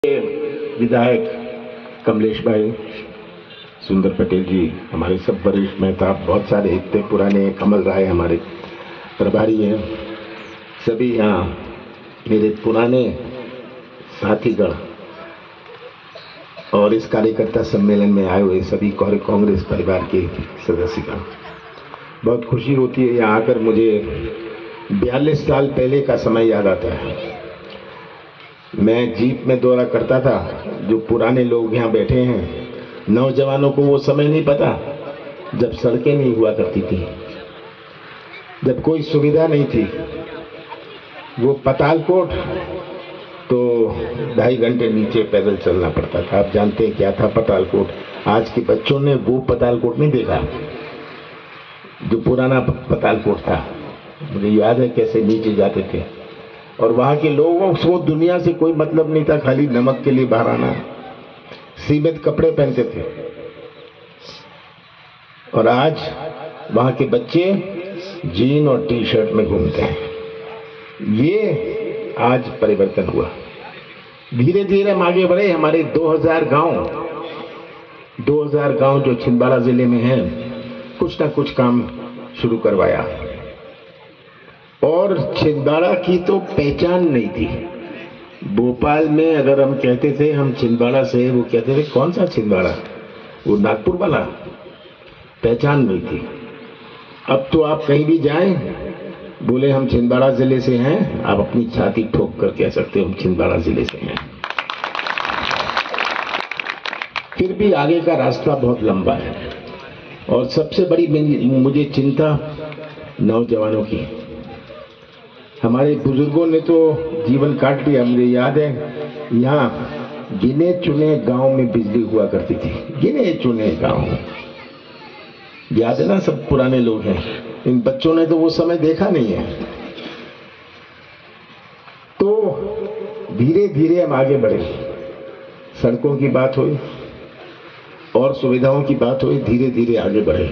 विधायक कमलेश भाई, सुंदर पटेल जी, हमारे सब वरिष्ठ नेता, बहुत सारे इतने पुराने, कमल राय हमारे प्रभारी हैं, सभी यहाँ मेरे पुराने साथीगण और इस कार्यकर्ता सम्मेलन में आए हुए सभी कांग्रेस परिवार के सदस्यगण, बहुत खुशी होती है यहाँ आकर। मुझे 42 साल पहले का समय याद आता है। मैं जीप में दौरा करता था। जो पुराने लोग यहाँ बैठे हैं, नौजवानों को वो समय नहीं पता जब सड़कें नहीं हुआ करती थी, जब कोई सुविधा नहीं थी। वो पतालकोट तो 2.5 घंटे नीचे पैदल चलना पड़ता था। आप जानते हैं क्या था पतालकोट। आज के बच्चों ने वो पतालकोट नहीं देखा जो पुराना पतालकोट था। मुझे याद है कैसे नीचे जाते थे और वहां के लोगों को दुनिया से कोई मतलब नहीं था, खाली नमक के लिए बाहर आना। सीमित कपड़े पहनते थे और आज वहां के बच्चे जीन और टी शर्ट में घूमते हैं। ये आज परिवर्तन हुआ। धीरे धीरे हम आगे बढ़े। हमारे 2000 गांव जो छिंदवाड़ा जिले में हैं, कुछ ना कुछ काम शुरू करवाया। और छिंदवाड़ा की तो पहचान नहीं थी। भोपाल में अगर हम कहते थे हम छिंदवाड़ा से, वो कहते थे कौन सा छिंदवाड़ा, वो नागपुर वाला, पहचान नहीं थी। अब तो आप कहीं भी जाएं, बोले हम छिंदवाड़ा जिले से हैं, आप अपनी छाती ठोक कर कह सकते हो हम छिंदवाड़ा जिले से हैं। फिर भी आगे का रास्ता बहुत लंबा है और सबसे बड़ी मुझे चिंता नौजवानों की। हमारे बुजुर्गों ने तो जीवन काट लिया। मुझे याद है यहाँ गिने चुने गांव में बिजली हुआ करती थी, गिने चुने गांव। याद है ना, सब पुराने लोग हैं। इन बच्चों ने तो वो समय देखा नहीं है। तो धीरे धीरे हम आगे बढ़े। सड़कों की बात हुई और सुविधाओं की बात हुई, धीरे धीरे आगे बढ़े।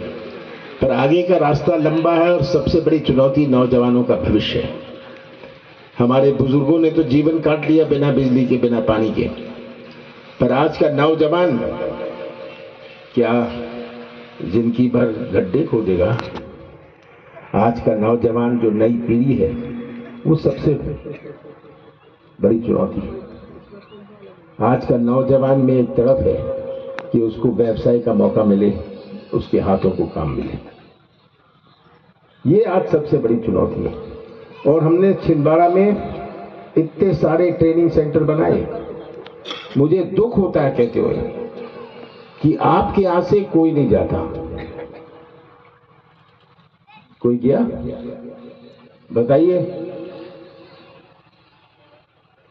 पर आगे का रास्ता लंबा है और सबसे बड़ी चुनौती नौजवानों का भविष्य है। हमारे बुजुर्गों ने तो जीवन काट लिया बिना बिजली के, बिना पानी के। पर आज का नौजवान क्या जिंदगी भर गड्ढे खोदेगा? आज का नौजवान जो नई पीढ़ी है, वो सबसे बड़ी चुनौती है। आज का नौजवान में एक तरफ है कि उसको व्यवसाय का मौका मिले, उसके हाथों को काम मिले। ये आज सबसे बड़ी चुनौती है। और हमने छिंदवाड़ा में इतने सारे ट्रेनिंग सेंटर बनाए। मुझे दुख होता है कहते हुए कि आपके यहां से कोई नहीं जाता। कोई गया बताइए?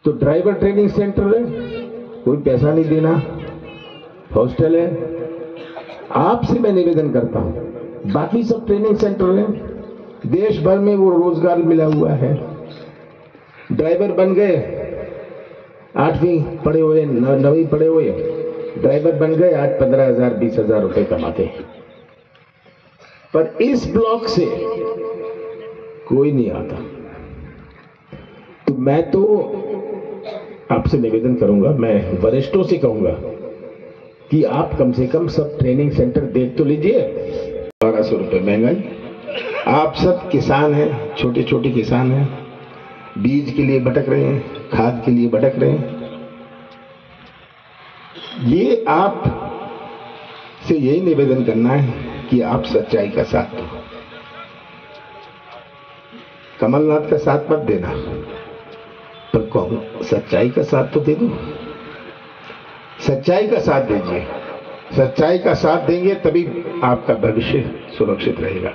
तो ड्राइवर ट्रेनिंग सेंटर है, कोई पैसा नहीं देना, हॉस्टल है। आपसे मैं निवेदन करता हूं, बाकी सब ट्रेनिंग सेंटर है, देश भर में वो रोजगार मिला हुआ है। ड्राइवर बन गए, 8वीं पढ़े हुए, 9वीं पढ़े हुए ड्राइवर बन गए, आज 15,000 20,000 रुपए कमाते हैं। पर इस ब्लॉक से कोई नहीं आता। तो मैं तो आपसे निवेदन करूंगा, मैं वरिष्ठों से कहूंगा कि आप कम से कम सब ट्रेनिंग सेंटर देख तो लीजिए। 1200 रुपए महंगाई। आप सब किसान हैं, छोटे छोटे किसान हैं, बीज के लिए भटक रहे हैं, खाद के लिए भटक रहे हैं। ये आप से यही निवेदन करना है कि आप सच्चाई का साथ दो। कमलनाथ का साथ मत देना, पर कौन सच्चाई का साथ तो दे दो। सच्चाई का साथ दीजिए। सच्चाई का साथ देंगे तभी आपका भविष्य सुरक्षित रहेगा।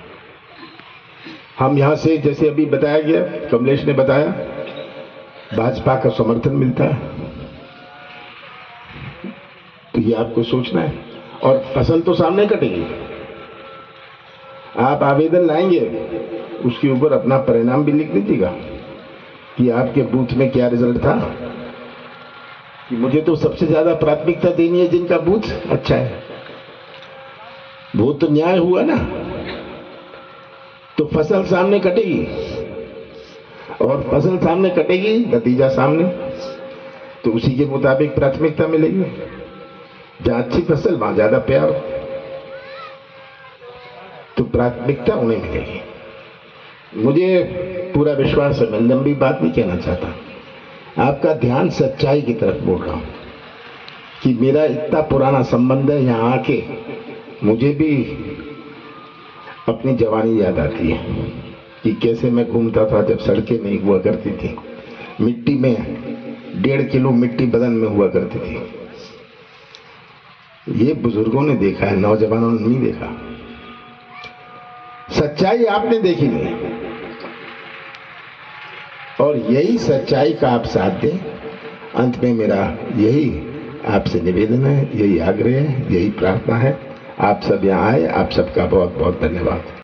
हम यहां से, जैसे अभी बताया गया, कमलेश ने बताया, भाजपा का समर्थन मिलता है। तो ये आपको सोचना है। और फसल तो सामने कटेगी। आप आवेदन लाएंगे, उसके ऊपर अपना परिणाम भी लिख दीजिएगा कि आपके बूथ में क्या रिजल्ट था। कि मुझे तो सबसे ज्यादा प्राथमिकता देनी है जिनका बूथ अच्छा है। वो तो न्याय हुआ ना। तो फसल सामने कटेगी और फसल सामने कटेगी, नतीजा सामने। तो उसी के मुताबिक प्राथमिकता मिलेगी। जहां अच्छी फसल वहां ज्यादा प्यार, तो प्राथमिकता उन्हें मिलेगी। मुझे पूरा विश्वास है, मैं लंबी बात नहीं कहना चाहता, आपका ध्यान सच्चाई की तरफ बोल रहा हूं कि मेरा इतना पुराना संबंध है। यहां आके मुझे भी अपनी जवानी याद आती है कि कैसे मैं घूमता था जब सड़कें नहीं हुआ करती थी, मिट्टी में 1.5 किलो मिट्टी बदन में हुआ करती थी। ये बुजुर्गों ने देखा है, नौजवानों ने नहीं देखा। सच्चाई आपने देखी नहीं, और यही सच्चाई का आप साथ दें। अंत में मेरा यही आपसे निवेदन है, यही आग्रह है, यही प्रार्थना है। आप सब यहाँ आए, आप सबका बहुत बहुत धन्यवाद।